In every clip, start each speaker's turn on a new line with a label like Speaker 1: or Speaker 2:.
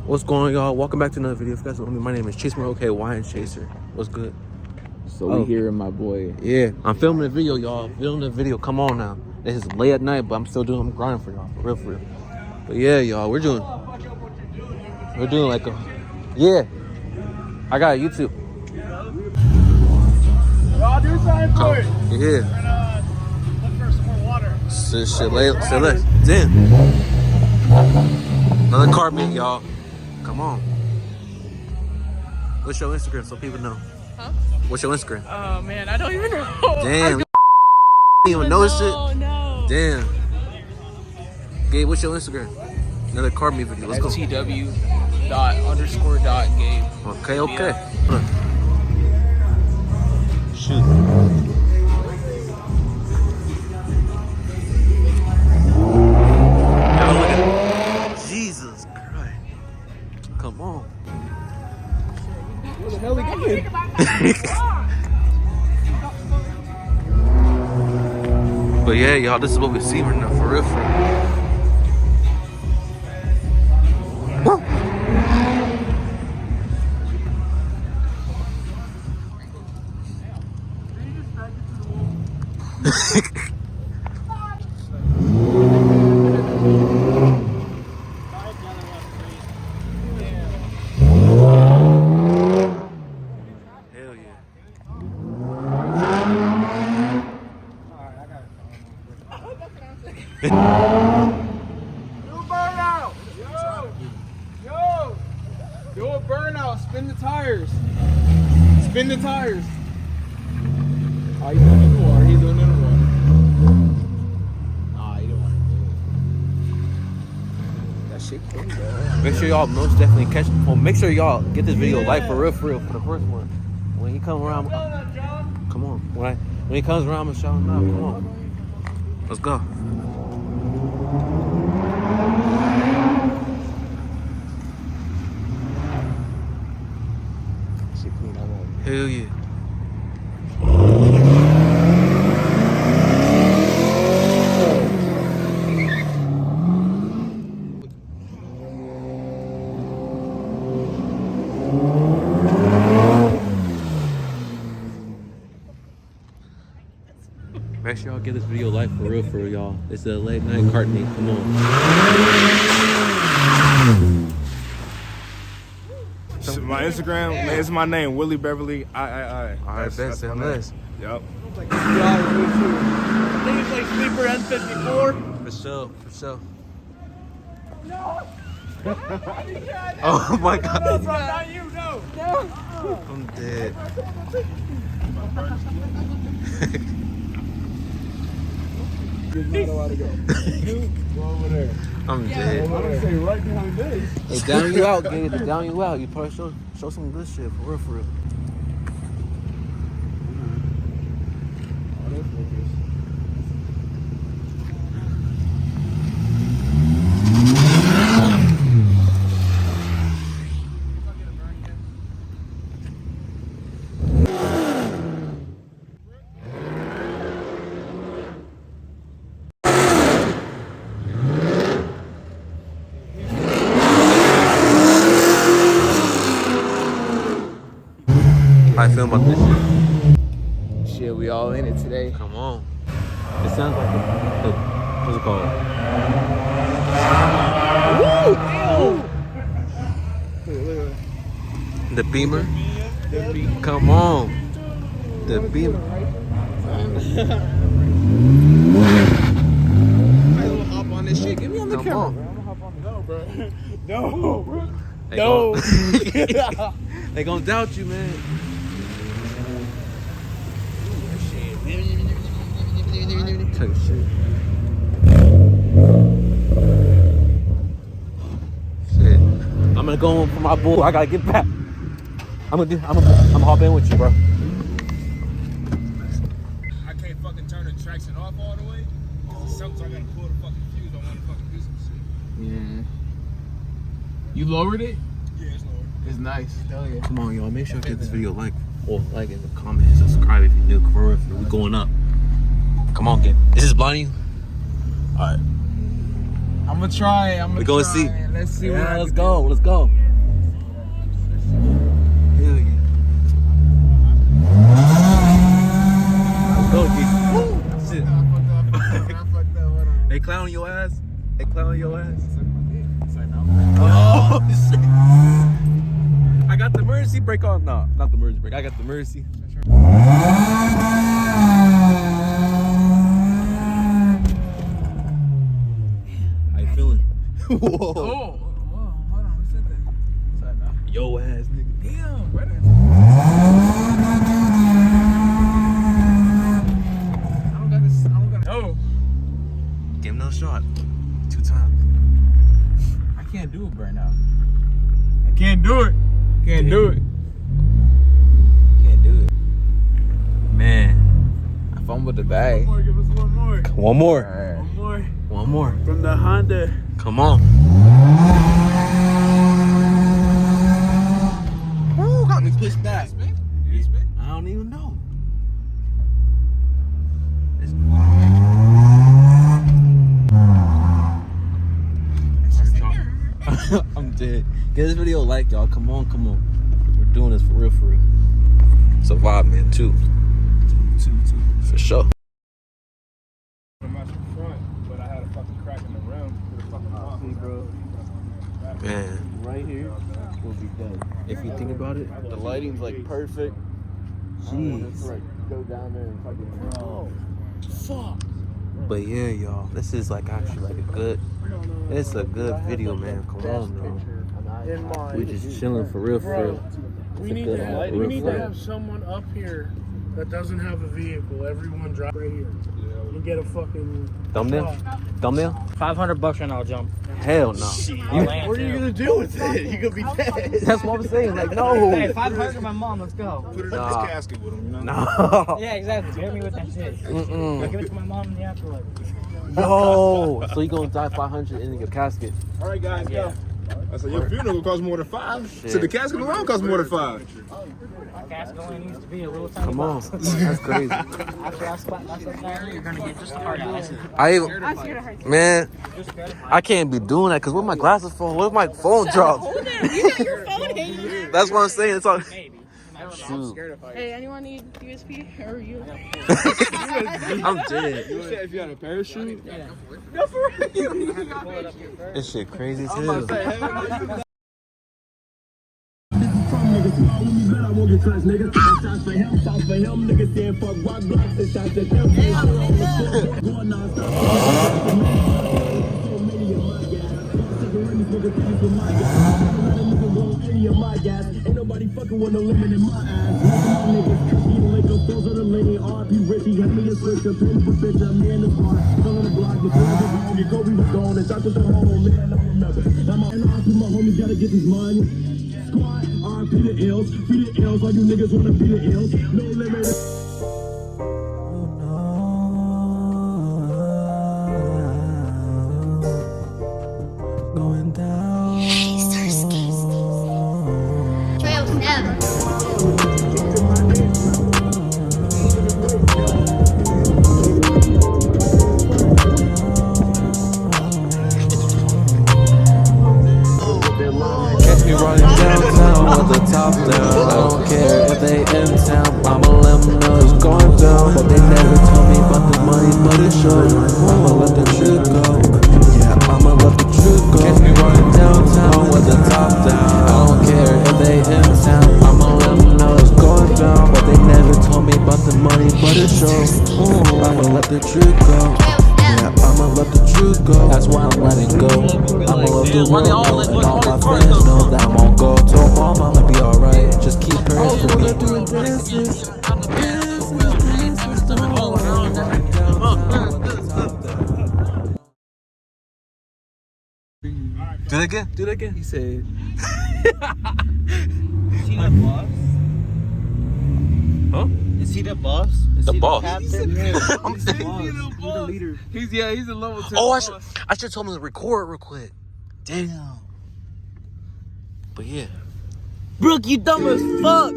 Speaker 1: What's going on, y'all? Welcome back to another video. If you guys don't know me, my name is Chase More OK Wine Chaser. What's good?
Speaker 2: So we here, my boy.
Speaker 1: Yeah, I'm filming a video, y'all. Filming a video. Come on now. This is late at night, but I'm grinding for y'all. For real. But yeah, y'all, we're doing like a, yeah. I got YouTube.
Speaker 3: Y'all do something for it.
Speaker 1: Yeah.
Speaker 3: Look for some more water.
Speaker 1: Damn. Another car meet, y'all. Come on. What's your Instagram so people know?
Speaker 4: Huh?
Speaker 1: What's your Instagram?
Speaker 4: Oh man, I don't even know.
Speaker 1: Damn. You don't even know this shit?
Speaker 4: No.
Speaker 1: Damn. Gabe, what's your Instagram? Another car meet video. Let's go.
Speaker 2: TW._.Gabe.
Speaker 1: Okay. Shoot. Jesus Christ. Come on.
Speaker 3: Where the hell he going?
Speaker 1: But yeah, y'all, this is what we see right now, for real. Woo. Hell yeah.
Speaker 3: Do a burnout. Yo. Do a burnout. Spin the tires. Spin the tires. Oh, he's doing it in the water. He's doing it in the water. Nah, you don't want to do it. That shit crazy, bro.
Speaker 1: Make sure y'all most definitely catch. Well, make sure y'all get this video like for real, for the first one. When he come around, come on. When he comes around, I'm gonna shout him out. Come on, let's go.
Speaker 3: Shit clean, I won't.
Speaker 1: Hell yeah. Make sure y'all give this video a like for real, y'all. It's a late night cart meet. Come on.
Speaker 5: My Instagram is my name, Willie Beverly III.
Speaker 1: Alright, best and less.
Speaker 5: Yep.
Speaker 3: I think it's like Sleeper N54.
Speaker 1: For sure. Oh my god.
Speaker 3: That's not you, no.
Speaker 1: I'm dead.
Speaker 3: Go over there.
Speaker 1: I'm dead.
Speaker 3: I'm gonna say right behind this.
Speaker 1: They down you out, Gabe. They down you out. You probably show some good shit for real. How you feel about this shit?
Speaker 2: Shit, we all in it today.
Speaker 1: Come on. It sounds like what's it called? The Beamer? Come on. The Beamer.
Speaker 2: I will hop on this shit. Get me on the
Speaker 1: Come
Speaker 2: camera.
Speaker 1: on.
Speaker 3: No.
Speaker 1: No. They gonna doubt you, man. Take shit. Shit. I'm gonna go on for my bull. I gotta get back. I'm gonna hop in with you, bro.
Speaker 5: I can't fucking turn the traction off all the way. Sometimes I gotta pull the fucking fuse. I wanna fucking do some shit.
Speaker 2: Yeah. You lowered it?
Speaker 5: Yeah, it's lower.
Speaker 2: It's nice. Hell yeah.
Speaker 1: Come on, y'all. Make sure to give this video a like in the comments. Subscribe if you're new. For real, we going up. Come on, kid. Is this blinding you? All right.
Speaker 3: I'm gonna try.
Speaker 1: We gonna see.
Speaker 3: Let's see what
Speaker 1: Yeah, let's go. Let's go. Hell yeah. Let's go, G. Shit. They clowning your ass? They clowning your ass? Oh, shit. I got the emergency brake on. No, not the emergency brake. I got the emergency. How you feeling? Whoa.
Speaker 3: Oh, hold on. Who said that? What's that now?
Speaker 1: Yo ass nigga.
Speaker 3: Damn, brother. I don't got this. Oh,
Speaker 1: Give him another shot. 2 times.
Speaker 3: I can't do it right now. I can't do it. Can't do it.
Speaker 1: Can't do it. Man.
Speaker 2: I fumbled the bag.
Speaker 3: Give us one more.
Speaker 1: One more.
Speaker 2: Alright.
Speaker 3: One more.
Speaker 1: One more.
Speaker 3: From the Honda.
Speaker 1: Come on. Ooh, got me pushed back. I don't even know. I'm dead. Get this video a like, y'all. Come on, come on. We're doing this for real, for real. It's a vibe, man, too.
Speaker 3: Two.
Speaker 1: For sure.
Speaker 5: I'm out the front, but I had a fucking crack in the rim.
Speaker 1: Man,
Speaker 3: Right here will be done.
Speaker 1: if you think about it,
Speaker 3: The lighting's like perfect.
Speaker 1: jeez.
Speaker 3: Go down there and fucking. Oh, fuck.
Speaker 1: But yeah, y'all, this is like actually like a good, it's a good video, man. Come on, bro. We just chilling for real, for real.
Speaker 4: We
Speaker 1: It's a
Speaker 4: need
Speaker 1: good
Speaker 4: to have,
Speaker 1: real
Speaker 4: we need to
Speaker 1: fun.
Speaker 4: have someone up here that doesn't have a vehicle. Everyone drop right here. You get a fucking
Speaker 1: Thumbnail? Thumbnail?
Speaker 6: $500 and I'll jump.
Speaker 1: Hell no.
Speaker 6: I'll land
Speaker 3: What are you
Speaker 6: too.
Speaker 3: gonna do with it? You gonna be dead.
Speaker 1: That's what I'm saying. Like, no.
Speaker 6: Hey, 500 my mom. Let's go.
Speaker 5: Put it in
Speaker 1: Nah.
Speaker 5: this casket with him, you know?
Speaker 1: No.
Speaker 6: Yeah, exactly. Hit me with that shit. I'll
Speaker 1: Mm-mm.
Speaker 6: give it to my mom in the afterlife.
Speaker 1: Yo. So you gonna die 500 in your casket?
Speaker 5: All right, guys, go. I said, your funeral gonna cost more than 5.
Speaker 1: Shit.
Speaker 5: So the casket alone costs more than 5.
Speaker 6: My casket only needs to be a little tiny
Speaker 1: Come on.
Speaker 6: box.
Speaker 1: That's crazy.
Speaker 6: After I spot myself down, you're gonna get just a heart out.
Speaker 1: I even, man, I can't be doing that because where my glasses fall? Where's my phone dropped?
Speaker 7: You got your phone hanging.
Speaker 1: That's what I'm saying. It's all.
Speaker 6: Maybe.
Speaker 1: Shoot.
Speaker 7: Hey, anyone need USB or you?
Speaker 1: I'm dead.
Speaker 3: You said if you had a parachute?
Speaker 1: This shit crazy as hell.
Speaker 8: Ain't nobody fucking with no lemon in my ass. Those are the lady RP Richie. Had me a switch up in for bitch. I'm in the bar. Still on the block. Before I was home, you go, we was gone. And Dr. the home, man, I remember. I'm out and RP my homies gotta get this money. Squad, RP the ills. Feed the ills. All you niggas wanna be the ills. No limit.
Speaker 1: Going down.
Speaker 9: Trail Snap.
Speaker 1: Catch me running downtown with the top down. I don't care if they in town. I'ma let them know it's going down. But they never told me about the money, but it shows. I'ma let the truth go. Yeah, I'ma let the truth go. Catch me running downtown with the top down. I don't care if they in town. I'ma let them know it's going down. But they never told me about the money, but it shows. I'ma let the truth go. Yeah, I'ma let the truth go. That's why I'm letting go. I'ma let the world know, and all my friends know that I'm on go. Told mom I'ma be alright. Just keep praying for me. Do that again. Do that again. He said.
Speaker 6: Is he the boss?
Speaker 1: Huh?
Speaker 6: Is he the boss? Is
Speaker 1: The
Speaker 6: he
Speaker 1: boss.
Speaker 6: The captain?
Speaker 1: I'm saying.
Speaker 3: He's the leader. He's a level 2.
Speaker 1: Oh, I should tell him to record real quick. Damn. But yeah.
Speaker 6: Brooke, you dumb as fuck.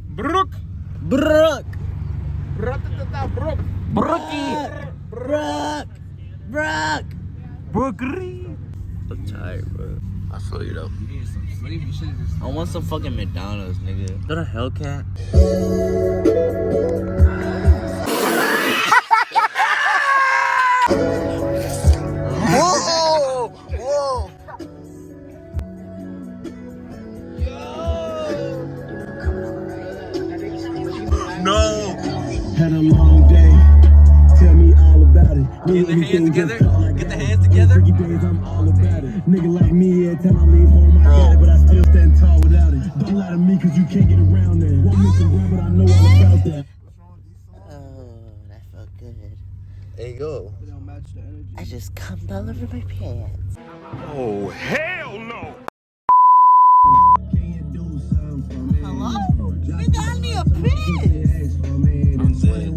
Speaker 3: Brook.
Speaker 6: Brooke.
Speaker 3: Brook.
Speaker 6: Brookie. Brooke. Brooke.
Speaker 2: I'm tired, bro.
Speaker 1: I feel you though.
Speaker 5: You need some sleep. You should just.
Speaker 2: I want some fucking McDonald's, nigga. Is that a Hellcat?
Speaker 1: Whoa! Whoa! No!
Speaker 8: Had a long day. Tell me all about it.
Speaker 1: Get the hands together. Get the hands together.
Speaker 8: Freaky days, I'm all about it. Nigga like me, every time I leave home, I got it, but I still stand tall without it. Don't lie to me, cause you can't get around that. Won't miss a run, but I know all about that.
Speaker 2: Oh, that felt good.
Speaker 1: There you go.
Speaker 2: I just come all over my pants.
Speaker 8: Hello?
Speaker 6: You got me a piss.
Speaker 1: I'm dead.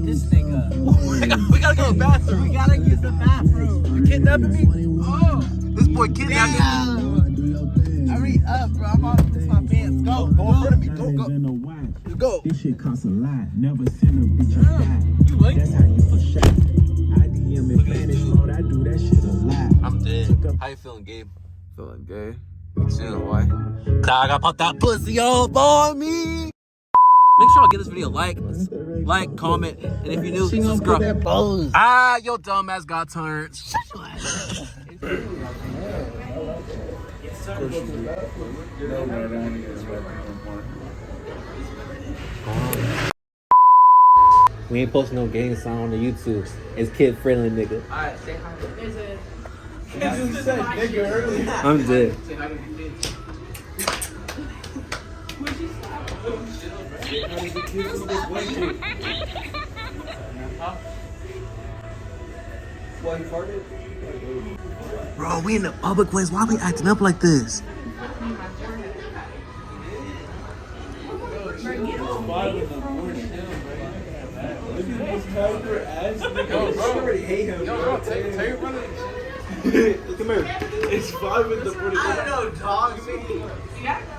Speaker 6: This nigga.
Speaker 1: We gotta go to the bathroom.
Speaker 6: We gotta use the bathroom.
Speaker 1: You kidnapping me? Oh! This boy kidnapped me.
Speaker 6: Hurry up, bro. I'm off this my pants. Go.
Speaker 1: Go in front of me. Go. Let's go.
Speaker 8: This shit costs a lot. Never seen a bitch a fat.
Speaker 1: You like
Speaker 8: That's how you for shot. I DM in Spanish mode. I do that shit a lot.
Speaker 1: I'm dead. How you feeling, Gabe?
Speaker 2: Feeling good.
Speaker 1: Me too. Why? Cause I gotta pop that pussy up on me. Make sure I give this video a like, comment, and if you're new, subscribe. Ah, your dumb ass got turned. We ain't posting no gang sign on the YouTube. It's kid friendly, nigga.
Speaker 6: Alright, say hi.
Speaker 7: Is it?
Speaker 1: I'm dead. Bro, we in the public place. Why are we acting up like this?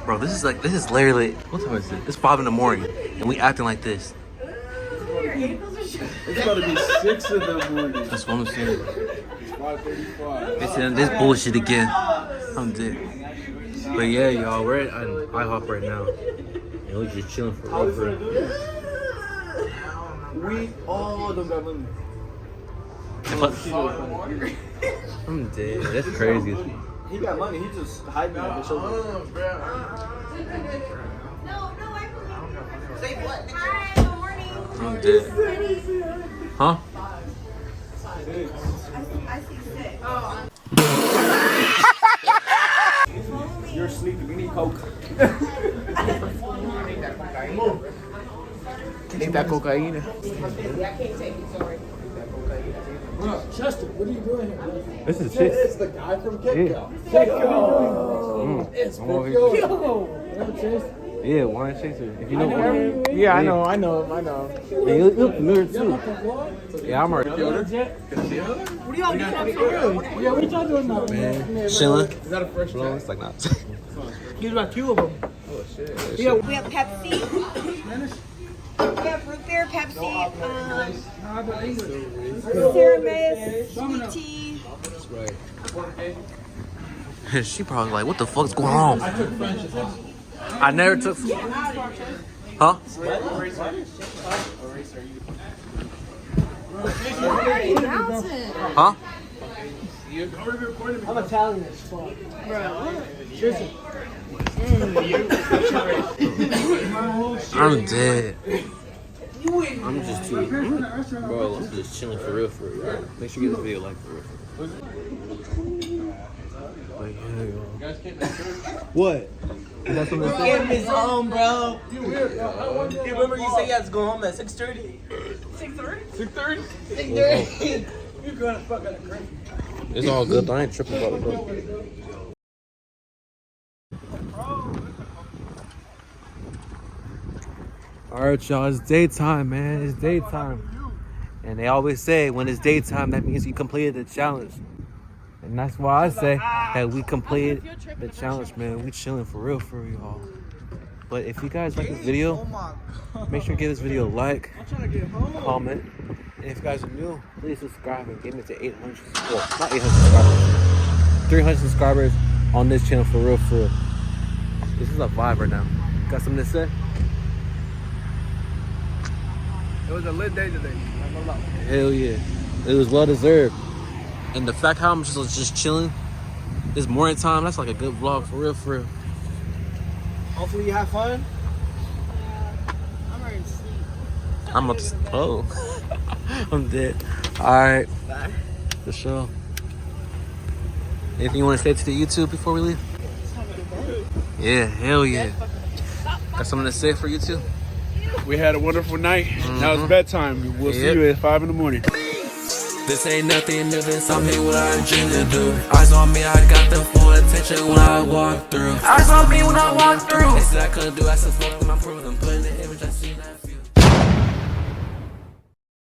Speaker 1: Bro, this is literally, what time is it? It's 5 in the morning, and we acting like this.
Speaker 3: It's about to be 6 in the morning.
Speaker 1: That's what I'm saying.
Speaker 3: It's 5:35.
Speaker 1: They said this bullshit again. I'm dead. But yeah, y'all, we're at IHOP right now. And we're just chilling for real.
Speaker 3: We all don't got money.
Speaker 1: I'm dead. That's crazy.
Speaker 3: He got money. He just hiding that bitch over.
Speaker 9: Say what? Hi, good morning.
Speaker 1: I'm dead. Huh?
Speaker 9: I see 6.
Speaker 3: You're sleeping. We need coke.
Speaker 2: Need that cocaine.
Speaker 4: Justin, what are you doing here?
Speaker 1: This is shit.
Speaker 3: It's the guy from Kitco.
Speaker 4: It's
Speaker 1: over
Speaker 4: Chase.
Speaker 1: Yeah, wine chaser. If you know wine.
Speaker 3: Yeah, I know him.
Speaker 1: Yeah, you look familiar too. Yeah, I'm already.
Speaker 4: What are y'all doing? Yeah, what y'all doing now?
Speaker 1: Man, chilling.
Speaker 3: Is that a fresh
Speaker 1: Blow, it's like not.
Speaker 4: Here's about 2 of them.
Speaker 9: We have Pepsi. We have root beer, Pepsi, Ceramides, sweet tea.
Speaker 1: She probably like, what the fuck's going on? I never took. Huh? Huh?
Speaker 4: I'm Italian as fuck.
Speaker 1: I'm dead. I'm just too. Bro, I'm just chilling for real. Make sure you get this video like for real. But yeah, y'all. What?
Speaker 6: Get his home, bro. You remember you said you had to go home at 6:30?
Speaker 3: 6:30?
Speaker 6: 6:30. You're gonna fuck out of crazy.
Speaker 1: It's all good. I ain't tripping about it, bro. Alright, y'all, it's daytime, man. It's daytime. And they always say when it's daytime, that means you completed the challenge. And that's why I say that we completed the challenge, man. We chilling for real, y'all. But if you guys like this video, make sure to give this video a like, comment, and if you guys are new, please subscribe and get me to 800, well, not 800 subscribers, 300 subscribers on this channel for real, for real. This is a vibe right now. Got something to say?
Speaker 3: It was a lit day today.
Speaker 1: Hell yeah. It was well deserved. And the fact how I'm just chilling, this morning time, that's like a good vlog for real, for real.
Speaker 6: Hopefully you have fun.
Speaker 7: I'm already asleep.
Speaker 1: I'm upset. Oh. I'm dead. Alright.
Speaker 6: Bye.
Speaker 1: For sure. Anything you want to say to the YouTube before we leave? Yeah, hell yeah. Got something to say for YouTube?
Speaker 3: We had a wonderful night. Now it's bedtime. We'll see you at 5 in the morning.
Speaker 10: This ain't nothing new, this I'm here what I dream to do. Eyes on me, I got the full attention when I walk through. Eyes on me when I walk through. They said I couldn't do, I said fuck them, I'm proving. I'm putting the image I see.